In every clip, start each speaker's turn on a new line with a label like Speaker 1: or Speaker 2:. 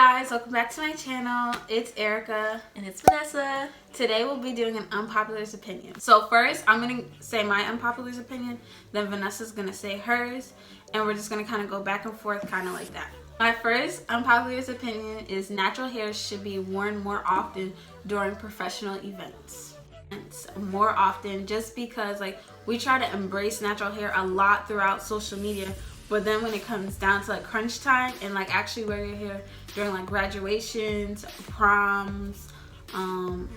Speaker 1: guys, welcome back to my channel. It's Erica
Speaker 2: and it's Vanessa.
Speaker 1: Today we'll be doing an unpopular opinion. So first I'm gonna say my unpopular opinion, then Vanessa's gonna say hers, and we're just gonna kind of go back and forth kind of like that. My first unpopular opinion is natural hair should be worn more often during professional events. More often, just because like we try to embrace natural hair a lot throughout social media, but then when it comes down to like crunch time and like actually wear your hair during like graduations, proms,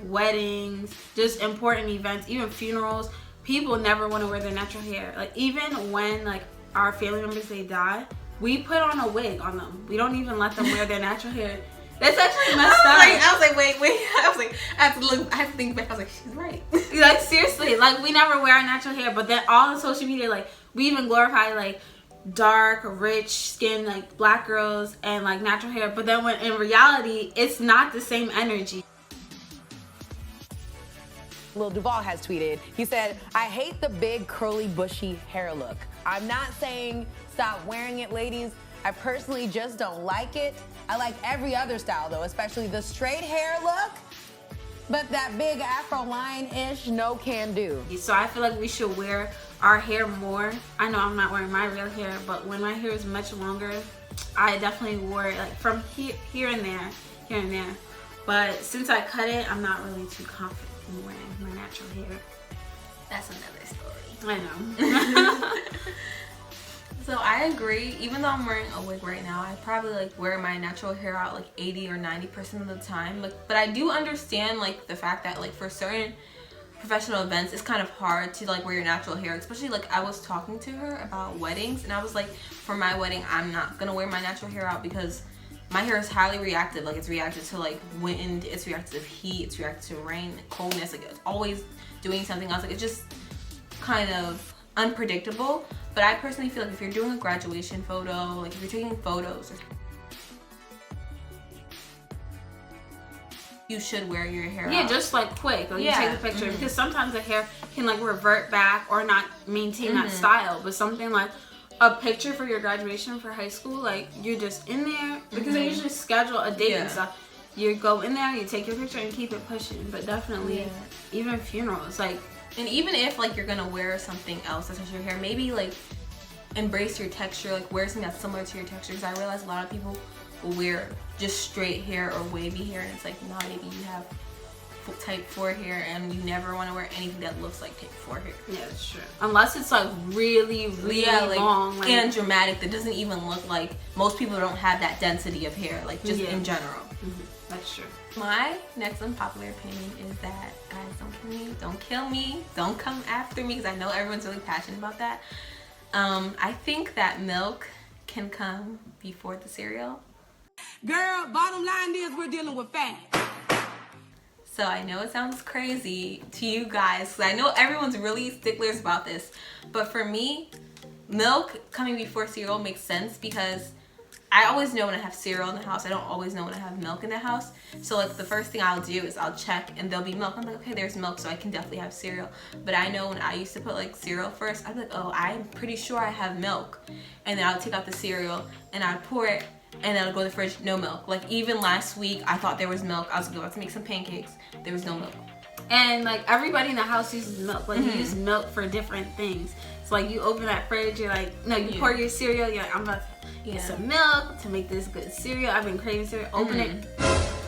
Speaker 1: weddings, just important events, even funerals, people never want to wear their natural hair. Like even when like our family members, they die, we put on a wig on them. We don't even let them wear their natural hair. That's actually messed up.
Speaker 2: I was like, wait. I was like, I had to think back. I was like, she's right.
Speaker 1: Like seriously, like we never wear our natural hair, but then all on social media, like we even glorify like dark, rich skin, like black girls and like natural hair, but then when in reality, it's not the same energy.
Speaker 3: Lil Duval has tweeted, he said, I hate the big curly bushy hair look. I'm not saying stop wearing it, ladies. I personally just don't like it. I like every other style though, especially the straight hair look. But that big afro line-ish, no can do. So
Speaker 1: I feel like we should wear our hair more. I know I'm not wearing my real hair, but when my hair is much longer, I definitely wore it like from here and there. But since I cut it, I'm not really too confident in wearing my natural hair.
Speaker 2: That's another story.
Speaker 1: I know.
Speaker 2: So I agree. Even though I'm wearing a wig right now, I probably like wear my natural hair out like 80 or 90% of the time. Like, but I do understand like the fact that like for certain professional events, it's kind of hard to like wear your natural hair. Especially like I was talking to her about weddings, and I was like, for my wedding, I'm not gonna wear my natural hair out because my hair is highly reactive. Like it's reactive to like wind, it's reactive to heat, it's reactive to rain, coldness. Like it's always doing something else. Like it's just kind of unpredictable. But I personally feel like if you're doing a graduation photo, like if you're taking photos, you should wear your hair out.
Speaker 1: Yeah, just like quick. Like you take a picture because sometimes the hair can like revert back or not maintain that style. But something like a picture for your graduation for high school, like you're just in there because they usually schedule a date and stuff. You go in there, you take your picture and keep it pushing. But definitely, even funerals, like.
Speaker 2: And even if like you're gonna wear something else that's your hair, maybe like embrace your texture, like wear something that's similar to your texture. Because I realize a lot of people will wear just straight hair or wavy hair, and it's like, nah, maybe you have type 4 hair and you never want to wear anything that looks like type 4 hair.
Speaker 1: Yeah, that's true. Unless it's like really like, long, like,
Speaker 2: and dramatic, that doesn't even look like, most people don't have that density of hair, like just in general.
Speaker 1: That's true.
Speaker 2: My next unpopular opinion is that, guys, don't kill me, don't come after me, because I know everyone's really passionate about that. I think that milk can come before the cereal.
Speaker 4: Girl, bottom line is we're dealing with fat.
Speaker 2: So I know it sounds crazy to you guys, because I know everyone's really sticklers about this, but for me, milk coming before cereal makes sense because I always know when I have cereal in the house. I don't always know when I have milk in the house. So like the first thing I'll do is I'll check and there'll be milk. I'm like, okay, there's milk, so I can definitely have cereal. But I know when I used to put like cereal first, I'd be like, oh, I'm pretty sure I have milk. And then I'll take out the cereal and I'd pour it and then I'll go to the fridge, no milk. Like even last week, I thought there was milk. I was about to make some pancakes. There was no milk.
Speaker 1: And like everybody in the house uses milk. Like you use milk for different things. So like you open that fridge, you're like, no, you pour your cereal, you're like, I'm about to get some milk to make this good cereal. I've been craving cereal. Open it,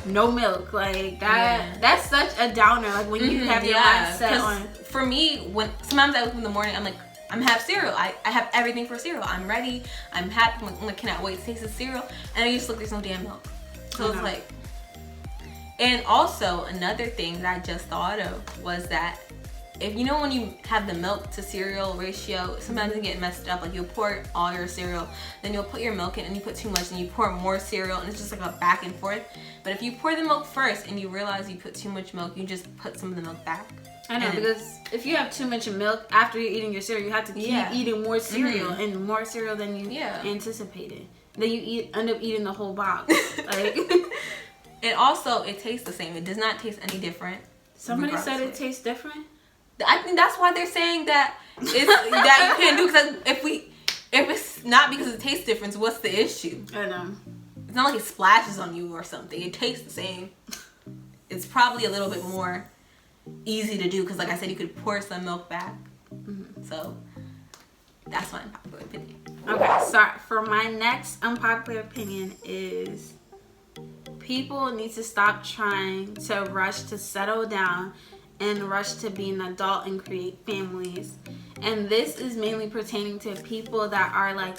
Speaker 1: no milk. Like that. That's such a downer. Like when you have your mindset on.
Speaker 2: For me, when sometimes I wake up in the morning, I'm like, I'm gonna have cereal. I have everything for cereal. I'm ready. I'm happy. I'm like, cannot wait to taste the cereal. And I just look, there's no damn milk. So it's like. And also another thing that I just thought of was that if you know when you have the milk to cereal ratio, sometimes it get messed up. Like you'll pour all your cereal, then you'll put your milk in and you put too much and you pour more cereal, and it's just like a back and forth. But if you pour the milk first and you realize you put too much milk, you just put some of the milk back.
Speaker 1: I know, because if you have too much milk after you're eating your cereal, you have to keep eating more cereal and more cereal than you anticipated. Then you end up eating the whole box. Like.
Speaker 2: And also, it tastes the same. It does not taste any different.
Speaker 1: Somebody said it tastes different?
Speaker 2: I think that's why they're saying that it's that you can't do, because if it's not because it tastes different, what's the issue?
Speaker 1: I know.
Speaker 2: it's not like it splashes on you or something. It tastes the same. It's probably a little bit more easy to do because, like I said, you could pour some milk back. So that's my unpopular opinion.
Speaker 1: Okay, so for my next unpopular opinion is people need to stop trying to rush to settle down and rush to be an adult and create families. And this is mainly pertaining to people that are like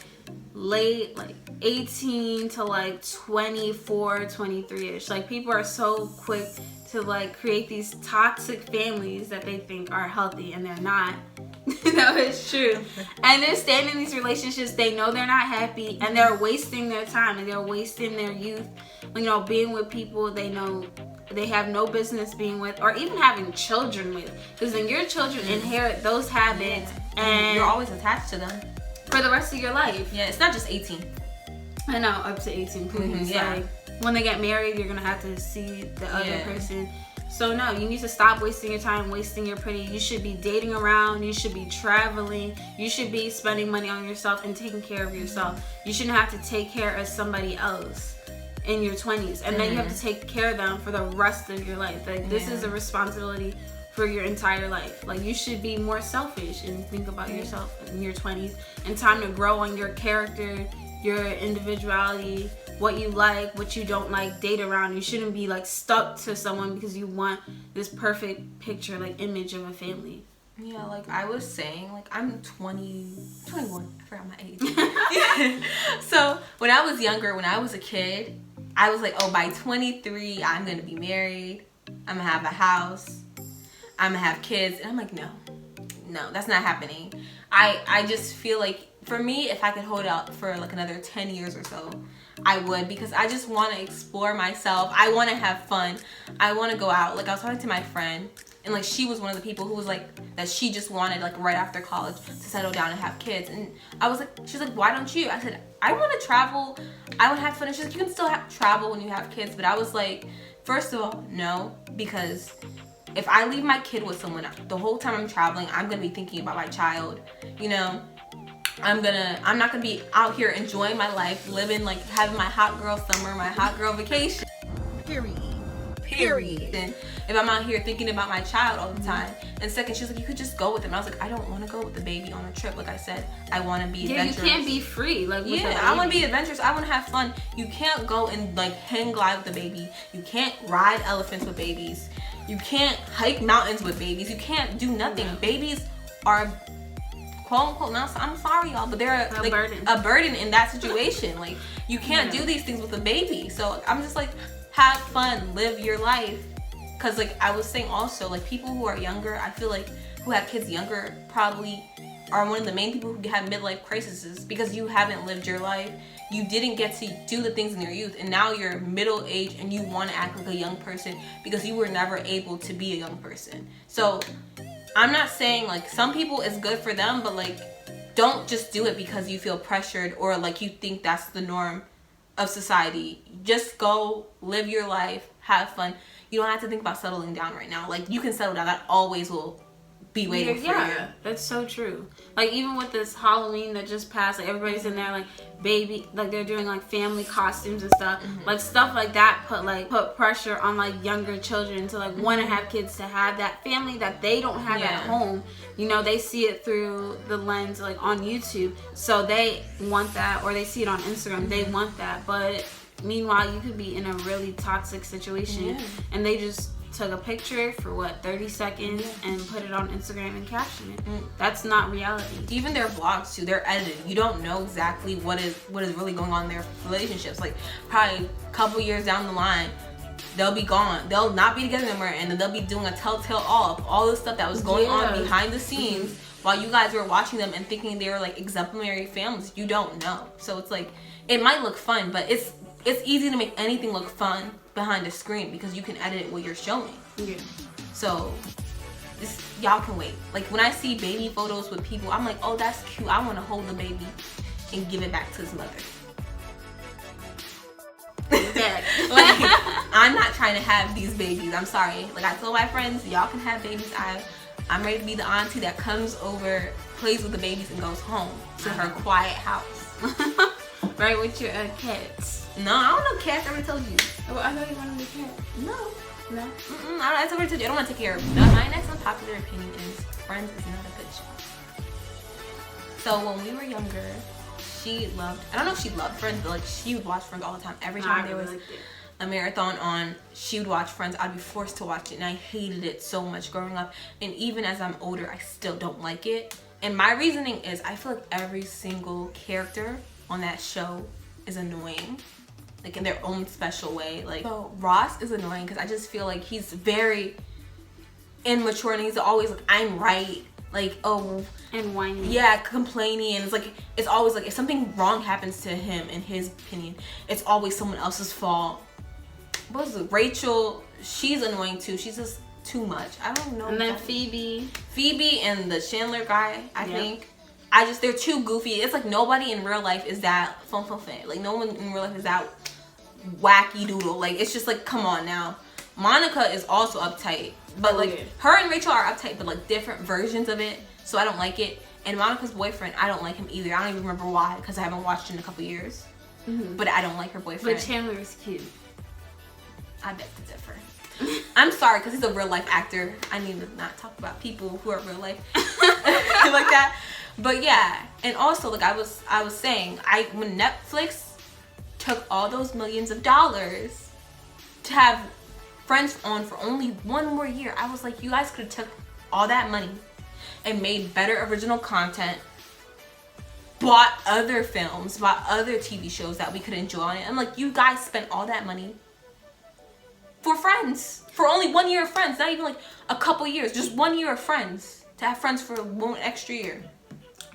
Speaker 1: late, like 18 to like 24, 23ish. Like people are so quick to like create these toxic families that they think are healthy and they're not. No, it's true. And they're staying in these relationships, they know they're not happy, and they're wasting their time and they're wasting their youth, you know, being with people they know they have no business being with, or even having children with, because then your children inherit those habits and
Speaker 2: you're always attached to them
Speaker 1: for the rest of your life.
Speaker 2: Yeah, it's not just 18.
Speaker 1: I know, up to 18, please. Like when they get married, you're gonna have to see the other person. So no, you need to stop wasting your time, wasting your pretty. You should be dating around, you should be traveling, you should be spending money on yourself and taking care of yourself. You shouldn't have to take care of somebody else in your 20s, and then you have to take care of them for the rest of your life. Like this is a responsibility for your entire life. Like you should be more selfish and think about yourself in your 20s, and time to grow on your character, your individuality, what you like, what you don't like, date around. You shouldn't be like stuck to someone because you want this perfect picture, like image of a family.
Speaker 2: Yeah, like I was saying, like I'm 21. I forgot my age. So when I was younger, when I was a kid, I was like, oh, by 23, I'm going to be married. I'm going to have a house. I'm going to have kids. And I'm like, no, that's not happening. I just feel like, for me, if I could hold out for like another 10 years or so, I would, because I just want to explore myself. I want to have fun. I want to go out. Like I was talking to my friend, and like she was one of the people who was like that she just wanted like right after college to settle down and have kids. And I was like, she's like, why don't you? I said, I want to travel. I want to have fun. And she's like, you can still travel when you have kids. But I was like, first of all, no, because if I leave my kid with someone, the whole time I'm traveling, I'm gonna be thinking about my child. You know, I'm not gonna be out here enjoying my life, living like having my hot girl summer, my hot girl vacation. Period. And if I'm out here thinking about my child all the time. And second, she's like, you could just go with him. I was like, I don't want to go with the baby on a trip. Like I said, I want to be adventurous.
Speaker 1: You can't be free. Like with
Speaker 2: I want to be adventurous. I want to have fun. You can't go and like hang glide with the baby. You can't ride elephants with babies. You can't hike mountains with babies. You can't do nothing. Babies are, quote unquote, now I'm sorry y'all, but they're like a burden in that situation. Like you can't do these things with a baby. So I'm just like, have fun, live your life. Cause like I was saying also, like people who are younger, I feel like who have kids younger probably are one of the main people who have midlife crises, because you haven't lived your life. You didn't get to do the things in your youth, and now you're middle age and you want to act like a young person because you were never able to be a young person. So I'm not saying like some people it's good for them, but like don't just do it because you feel pressured or like you think that's the norm of society. Just go live your life, have fun. You don't have to think about settling down right now. Like you can settle down. That always will be waiting for you.
Speaker 1: Yeah, that's so true. Like even with this Halloween that just passed, like everybody's in there like baby, like they're doing like family costumes and stuff. Like stuff like that put pressure on like younger children to like want to have kids, to have that family that they don't have at home. You know, they see it through the lens like on YouTube, so they want that, or they see it on Instagram, they want that. But meanwhile, you could be in a really toxic situation and they just took a picture for 30 seconds and put it on Instagram and caption it. That's not reality.
Speaker 2: Even their vlogs too, they're edited. You don't know exactly what is really going on in their relationships. Like probably a couple years down the line, they'll be gone. They'll not be together anymore, and then they'll be doing a telltale all the stuff that was going on behind the scenes while you guys were watching them and thinking they were like exemplary families. You don't know. So it's like, it might look fun, but it's easy to make anything look fun behind the screen because you can edit what you're showing.
Speaker 1: Yeah.
Speaker 2: So y'all can wait. Like when I see baby photos with people, I'm like, oh, that's cute. I want to hold the baby and give it back to his mother. Like, I'm not trying to have these babies. I'm sorry. Like I told my friends, y'all can have babies. I'm ready to be the auntie that comes over, plays with the babies, and goes home to her quiet house.
Speaker 1: Right, with your kids.
Speaker 2: No, I don't know cats. I already told you.
Speaker 1: Oh, I thought you wanted to cat.
Speaker 2: No.
Speaker 1: No.
Speaker 2: I already told you. I don't want to take care of them. My next unpopular opinion is Friends is not a good show. So when we were younger, she loved, I don't know if she loved Friends, but like she would watch Friends all the time. Every time there was a marathon on, she would watch Friends. I'd be forced to watch it, and I hated it so much growing up. And even as I'm older, I still don't like it. And my reasoning is I feel like every single character on that show is annoying, like in their own special way. Like, so Ross is annoying because I just feel like he's very immature, and he's always like, I'm right, like, oh,
Speaker 1: and whiny.
Speaker 2: Yeah, complaining, and it's like, it's always like if something wrong happens to him, in his opinion, it's always someone else's fault. What was it? Rachel, she's annoying too. She's just too much. I don't know.
Speaker 1: And then Phoebe and
Speaker 2: the Chandler guy, I think. They're too goofy. It's like nobody in real life is that fun. Like no one in real life is that wacky doodle. Like it's just like, come on now. Monica is also uptight, but like her and Rachel are uptight, but like different versions of it. So I don't like it. And Monica's boyfriend, I don't like him either. I don't even remember why, because I haven't watched in a couple years. But I don't like her boyfriend.
Speaker 1: But Chandler is cute.
Speaker 2: I beg to differ. I'm sorry, because he's a real life actor. I need to not talk about people who are real life like that. But yeah, and also like I was saying, when Netflix took all those millions of dollars to have Friends on for only one more year, I was like, you guys could have took all that money and made better original content, bought other films, bought other TV shows that we could enjoy on it. I'm like, you guys spent all that money for Friends, for only 1 year of Friends, not even like a couple years, just 1 year of Friends, to have Friends for one extra year.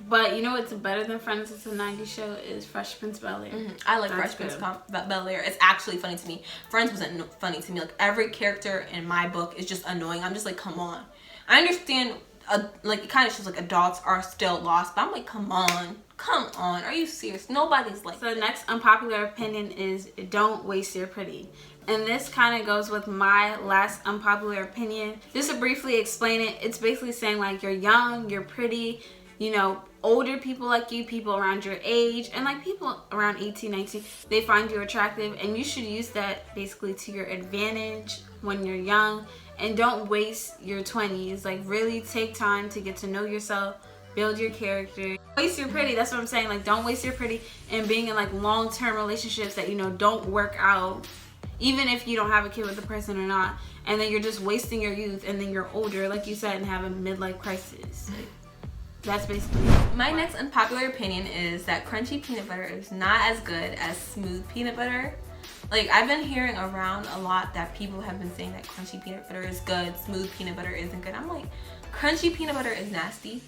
Speaker 1: But you know what's better than Friends? It's a 90s show. Is Fresh Prince of Bel-Air.
Speaker 2: I like Fresh Prince of Bel-Air. It's actually funny to me. Friends wasn't funny to me. Like every character in my book is just annoying. I'm just like, come on. I understand. Like it kind of shows like adults are still lost, but I'm like, come on, are you serious? Nobody's like.
Speaker 1: So the next unpopular opinion is don't waste your pretty. And this kind of goes with my last unpopular opinion. Just to briefly explain it, it's basically saying like you're young, you're pretty, you know, older people like you, people around your age, and like people around 18, 19, they find you attractive, and you should use that basically to your advantage when you're young, and don't waste your 20s. Like really take time to get to know yourself, build your character. Waste your pretty, that's what I'm saying. Like don't waste your pretty and being in like long-term relationships that, you know, don't work out, even if you don't have a kid with the person or not, and then you're just wasting your youth, and then you're older, like you said, and have a midlife crisis. Like, that's basically it.
Speaker 2: My next unpopular opinion is that crunchy peanut butter is not as good as smooth peanut butter. Like I've been hearing around a lot that people have been saying that crunchy peanut butter is good, smooth peanut butter isn't good. I'm like, crunchy peanut butter is nasty.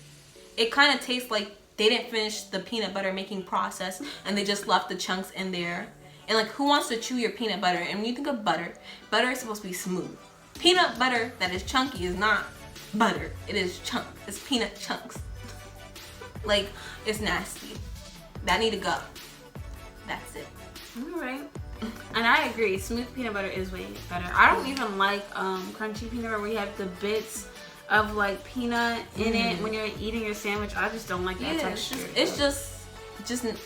Speaker 2: It kind of tastes like they didn't finish the peanut butter making process and they just left the chunks in there. And like, who wants to chew your peanut butter? And when you think of butter, butter is supposed to be smooth. Peanut butter that is chunky is not butter. It is chunk. It's peanut chunks. Like, it's nasty. That need to go. That's it.
Speaker 1: Alright. And I agree, smooth peanut butter is way better. I don't even like crunchy peanut butter where you have the bits of like peanut in it when you're eating your sandwich. I just don't like that texture.
Speaker 2: It's just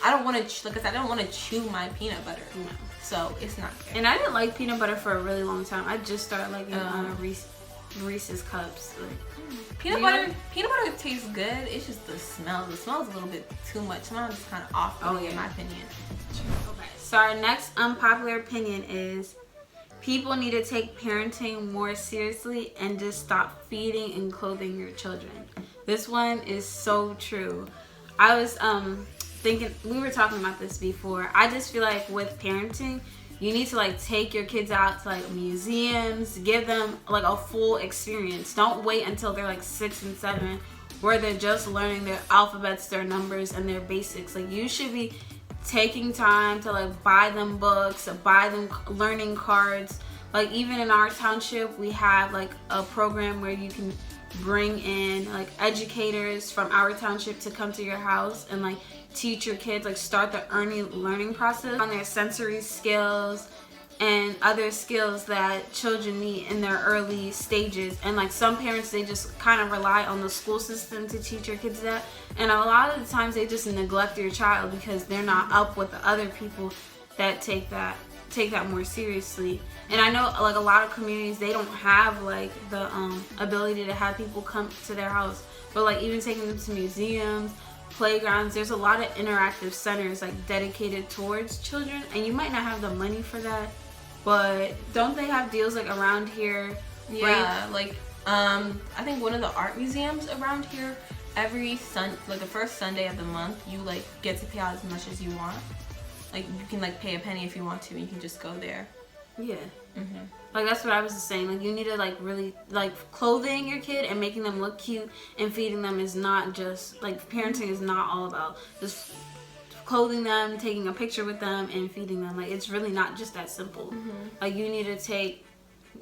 Speaker 2: I don't want to, like I said, I don't want to chew my peanut butter. No. So it's not good.
Speaker 1: And I didn't like peanut butter for a really long time. I just started liking Reese's Cups. Like,
Speaker 2: peanut butter tastes good. It's just the smell. The smell is a little bit too much. Smell is kind of off in my opinion.
Speaker 1: Okay. So our next unpopular opinion is people need to take parenting more seriously and just stop feeding and clothing your children. This one is so true. I was thinking, we were talking about this before. I just feel like with parenting, you need to like take your kids out to like museums, give them like a full experience. Don't wait until they're like 6 and 7 where they're just learning their alphabets, their numbers, and their basics. Like you should be taking time to like buy them books, buy them learning cards. Like even in our township, we have like a program where you can bring in like educators from our township to come to your house and like teach your kids, like start the learning process on their sensory skills and other skills that children need in their early stages. And like some parents, they just kind of rely on the school system to teach your kids that, and a lot of the times they just neglect your child because they're not up with the other people that take that more seriously. And I know like a lot of communities, they don't have like the ability to have people come to their house, but like even taking them to museums, playgrounds, there's a lot of interactive centers like dedicated towards children, and you might not have the money for that, but don't they have deals like around here?
Speaker 2: Yeah, like I think one of the art museums around here, every the first Sunday of the month, you like get to pay out as much as you want. Like you can like pay a penny if you want to, and you can just go there.
Speaker 1: Yeah. Like that's what I was just saying. Like you need to like really like clothing your kid and making them look cute, and feeding them is not just like parenting is not all about just clothing them, taking a picture with them, and feeding them. Like it's really not just that simple. Like you need to take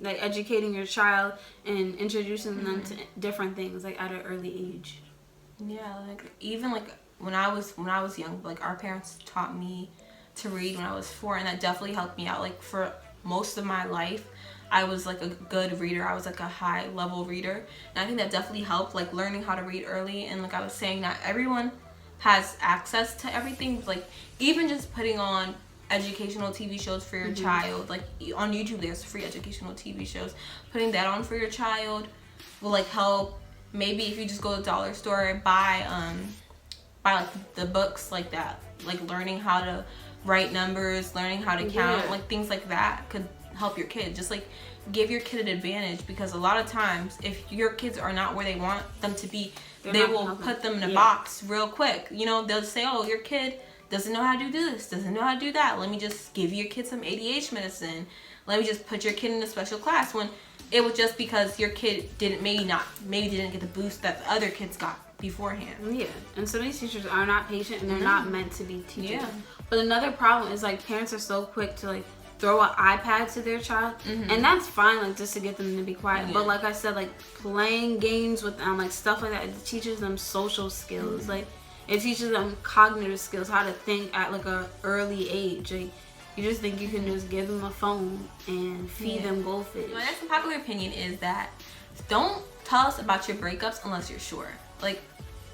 Speaker 1: like educating your child and introducing them to different things like at an early age.
Speaker 2: Yeah, like even like when I was young, like our parents taught me to read when I was 4, and that definitely helped me out. Like for most of my life, I was like a good reader. I was like a high level reader, and I think that definitely helped, like learning how to read early. And like I was saying, not everyone has access to everything. Like even just putting on educational TV shows for your child, like on YouTube there's free educational TV shows. Putting that on for your child will like help. Maybe if you just go to the dollar store and buy like the books like that, like learning how to write numbers, learning how to count, like things like that could help your kid. Just like give your kid an advantage, because a lot of times if your kids are not where they want them to be, they will put them in a box real quick. You know, they'll say, oh, your kid doesn't know how to do this, doesn't know how to do that. Let me just give your kid some ADHD medicine. Let me just put your kid in a special class, when it was just because your kid maybe didn't get the boost that the other kids got beforehand.
Speaker 1: Yeah, and some of these teachers are not patient, and they're not meant to be teachers. Yeah. But another problem is like parents are so quick to like throw an iPad to their child, and that's fine, like just to get them to be quiet. But like I said, like playing games with them, like stuff like that, it teaches them social skills. Like it teaches them cognitive skills, how to think at like a early age. Like you just think you can just give them a phone and feed them goldfish.
Speaker 2: My next unpopular opinion is that don't tell us about your breakups unless you're sure. Like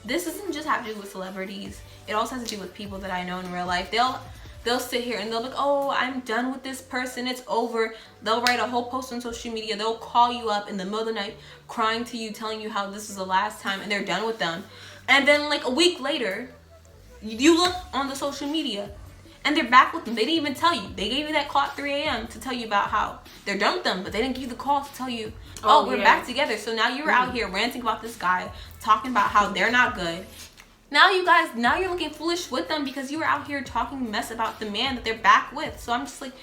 Speaker 2: this doesn't just have to do with celebrities. It also has to do with people that I know in real life. They'll sit here and they'll be like, oh, I'm done with this person, it's over. They'll write a whole post on social media. They'll call you up in the middle of the night crying to you, telling you how this is the last time, and they're done with them. And then like a week later, you look on the social media and they're back with them. They didn't even tell you. They gave you that call at 3 a.m. to tell you about how they're done with them, but they didn't give you the call to tell you, oh, we're back together. So now you're out here ranting about this guy, talking about how they're not good. Now you're looking foolish with them because you were out here talking mess about the man that they're back with. So I'm just like,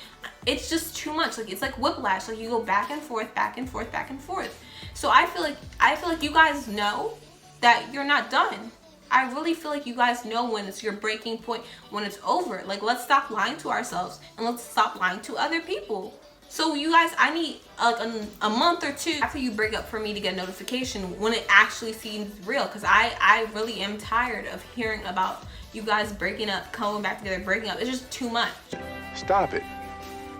Speaker 2: it's just too much. Like it's like whiplash. Like you go back and forth, back and forth, back and forth. So I feel like you guys know that you're not done. I really feel like you guys know when it's your breaking point, when it's over. Like let's stop lying to ourselves and let's stop lying to other people. So you guys, I need like a month or two after you break up for me to get a notification when it actually seems real, because I really am tired of hearing about you guys breaking up, coming back together, breaking up. It's just too much.
Speaker 5: Stop it.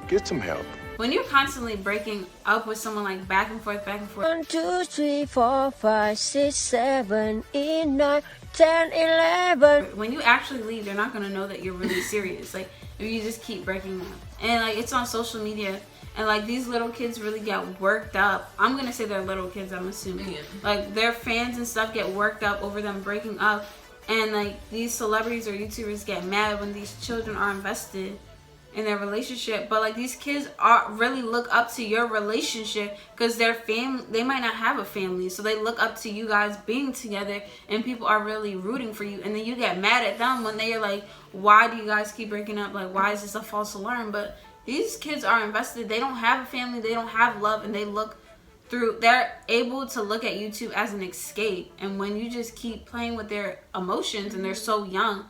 Speaker 5: Get some help.
Speaker 1: When you're constantly breaking up with someone, like back and forth,
Speaker 6: 1, 2, 3, 4, 5, 6, 7, 8, 9, 10, 11.
Speaker 1: When you actually leave, they're not gonna know that you're really serious. Like if you just keep breaking up, and like it's on social media. And like these little kids really get worked up. I'm gonna say they're little kids, I'm assuming. Like their fans and stuff get worked up over them breaking up. And like these celebrities or YouTubers get mad when these children are invested in their relationship. But like these kids are really look up to your relationship, because their family, they might not have a family, so they look up to you guys being together, and people are really rooting for you. And then you get mad at them when they're like, why do you guys keep breaking up? Like why is this a false alarm? But these kids are invested. They don't have a family. They don't have love. And they're able to look at YouTube as an escape. And when you just keep playing with their emotions and they're so young,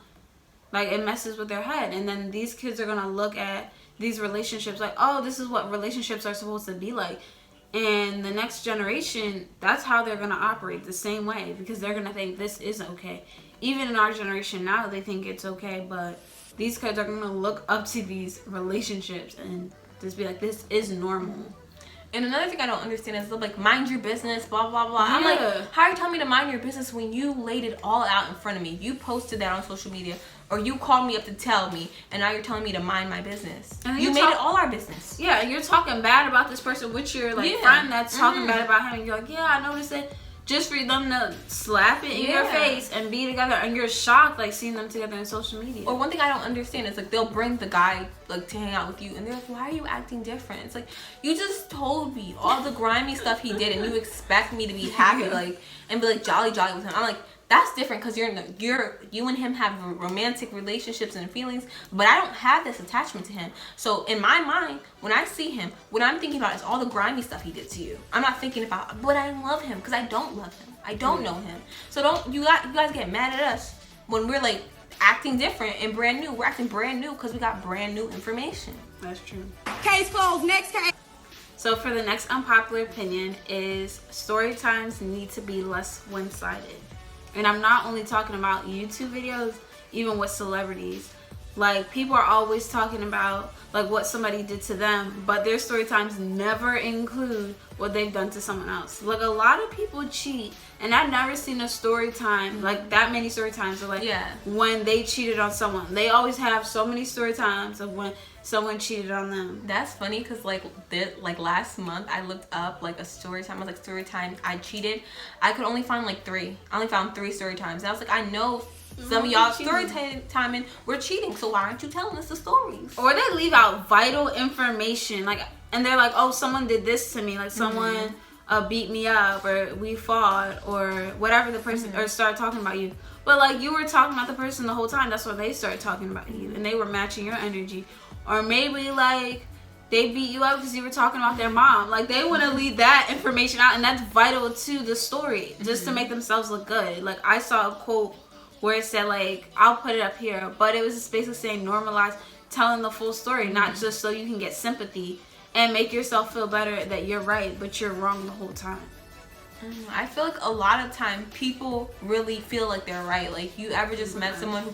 Speaker 1: like it messes with their head. And then these kids are going to look at these relationships like, oh, this is what relationships are supposed to be like. And the next generation, that's how they're going to operate, the same way, because they're going to think this is okay. Even in our generation now, they think it's okay, but these kids are going to look up to these relationships and just be like, this is normal.
Speaker 2: And another thing I don't understand is they'll like, mind your business, blah, blah, blah. I'm like, how are you telling me to mind your business when you laid it all out in front of me? You posted that on social media or you called me up to tell me, and now you're telling me to mind my business.
Speaker 1: And
Speaker 2: you made it all our business.
Speaker 1: Yeah, you're talking bad about this person with your friend that's talking bad about him, and you're like, yeah, I noticed it. Just for them to slap it in your face and be together, and you're shocked, like, seeing them together on social media.
Speaker 2: Or one thing I don't understand is, like, they'll bring the guy, like, to hang out with you, and they're like, why are you acting different? It's like, you just told me all the grimy stuff he did, and you expect me to be happy, like, and be, like, jolly with him. I'm like, that's different, because you and him have romantic relationships and feelings, but I don't have this attachment to him. So in my mind, when I see him, what I'm thinking about is all the grimy stuff he did to you. I'm not thinking about, but I love him, because I don't love him. I don't know him. So don't you guys get mad at us when we're, like, acting different and brand new. We're acting brand new because we got brand new information.
Speaker 1: That's true.
Speaker 4: Case closed. Next case.
Speaker 1: So for the next unpopular opinion is story times need to be less one-sided. And I'm not only talking about YouTube videos, even with celebrities. Like, people are always talking about, like, what somebody did to them, but their story times never include what they've done to someone else. Like, a lot of people cheat, and I've never seen a story time, like, that many story times of, like, when they cheated on someone. They always have so many story times of when someone cheated on them.
Speaker 2: That's funny, because, like, last month, I looked up, like, a story time. I was like, story time I cheated. I could only find, like, 3. I only found 3 story times. And I was like, I know some of y'all story timing, we're cheating, so why aren't you telling us the stories?
Speaker 1: Or they leave out vital information, like, and they're like, oh, someone did this to me, like, someone beat me up, or we fought, or whatever the person, or start talking about you. But, like, you were talking about the person the whole time. That's why they started talking about you, and they were matching your energy. Or maybe, like, they beat you up because you were talking about their mom. Like, they want to leave that information out, and that's vital to the story, just to make themselves look good. Like, I saw a quote where it said, like, I'll put it up here, but it was just basically saying normalize telling the full story, not just so you can get sympathy and make yourself feel better that you're right, but you're wrong the whole time.
Speaker 2: I feel like a lot of time people really feel like they're right. Like, you ever just met someone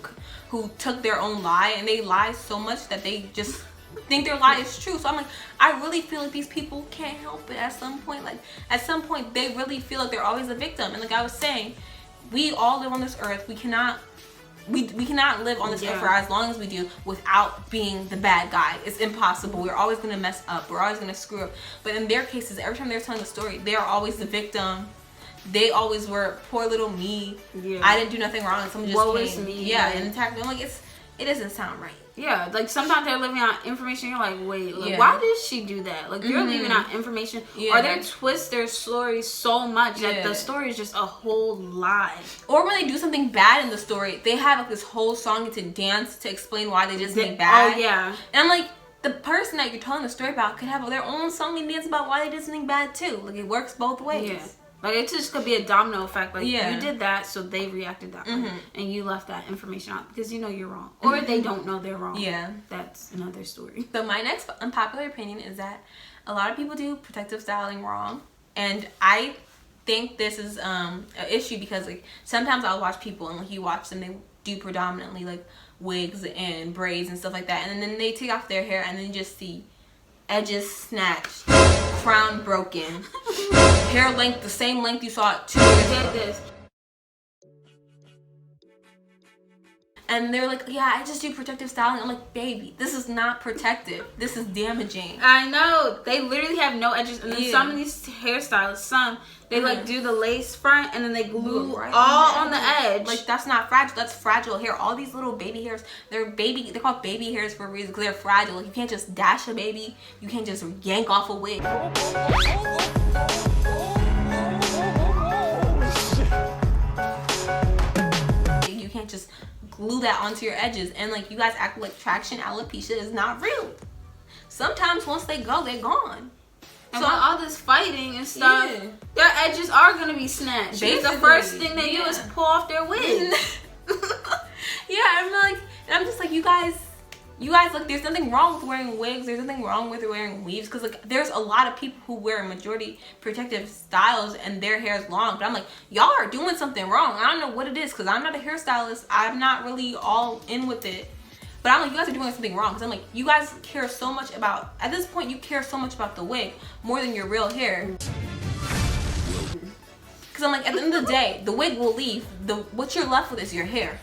Speaker 2: who took their own lie, and they lie so much that they just think their lie is true. So I'm like, I really feel like these people can't help it at some point. Like, at some point they really feel like they're always a victim. And like I was saying, we all live on this earth. We cannot live on this earth for as long as we do without being the bad guy. It's impossible. We're always going to mess up. We're always going to screw up. But in their cases, every time they're telling the story, they are always the victim. They always were poor little me. I didn't do nothing wrong, and someone just came and attacked me. I'm like, it doesn't sound right.
Speaker 1: Yeah, like, sometimes they're leaving out information. You're like, wait, like, why did she do that? Like, you're leaving out information, or they twist their story so much that the story is just a whole lie.
Speaker 2: Or when they do something bad in the story, they have, like, this whole song to dance to explain why they did something bad.
Speaker 1: Oh yeah,
Speaker 2: and I'm like, the person that you're telling the story about could have their own song and dance about why they did something bad too. Like, it works both ways.
Speaker 1: Yeah. Like, it just could be a domino effect. Like, you did that, so they reacted that way. And you left that information out because you know you're wrong. Or they don't know they're wrong. Yeah. That's another story.
Speaker 2: So my next unpopular opinion is that a lot of people do protective styling wrong. And I think this is an issue because, like, sometimes I'll watch people and, like, you watch them, they do predominantly, like, wigs and braids and stuff like that. And then they take off their hair and then you just see edges snatched, crown broken, hair length the same length you saw it 2 years ago. And they're like, yeah, I just do protective styling. I'm like, baby, this is not protective. This is damaging.
Speaker 1: I know. They literally have no edges. And then some of these hairstylists, they like do the lace front and then they glue all on the edge.
Speaker 2: Like, that's not fragile. That's fragile hair. All these little baby hairs, they're called baby hairs for a reason because they're fragile. Like, you can't just dash a baby. You can't just yank off a wig. You can't just glue that onto your edges. And, like, you guys act like traction alopecia is not real. Sometimes once they go, they're gone.
Speaker 1: And so all this fighting and stuff, their edges are gonna be snatched. The first thing they do is pull off their wigs.
Speaker 2: I'm just like, you guys, like, there's nothing wrong with wearing wigs. There's nothing wrong with wearing weaves because, like, there's a lot of people who wear majority protective styles and their hair is long. But I'm like, y'all are doing something wrong. I don't know what it is because I'm not a hairstylist. I'm not really all in with it. But I'm like, you guys are doing something wrong. Because I'm like, you guys care so much about, at this point, you care so much about the wig more than your real hair. Because I'm like, at the end of the day, the wig will leave. What you're left with is your hair.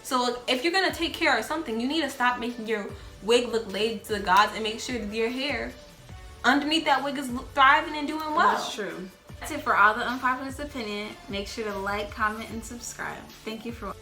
Speaker 2: So like, if you're gonna take care of something, you need to stop making your wig look laid to the gods and make sure that your hair underneath that wig is thriving and doing well.
Speaker 1: That's true. That's it for all the unpopular opinion. Make sure to like, comment, and subscribe. Thank you for watching.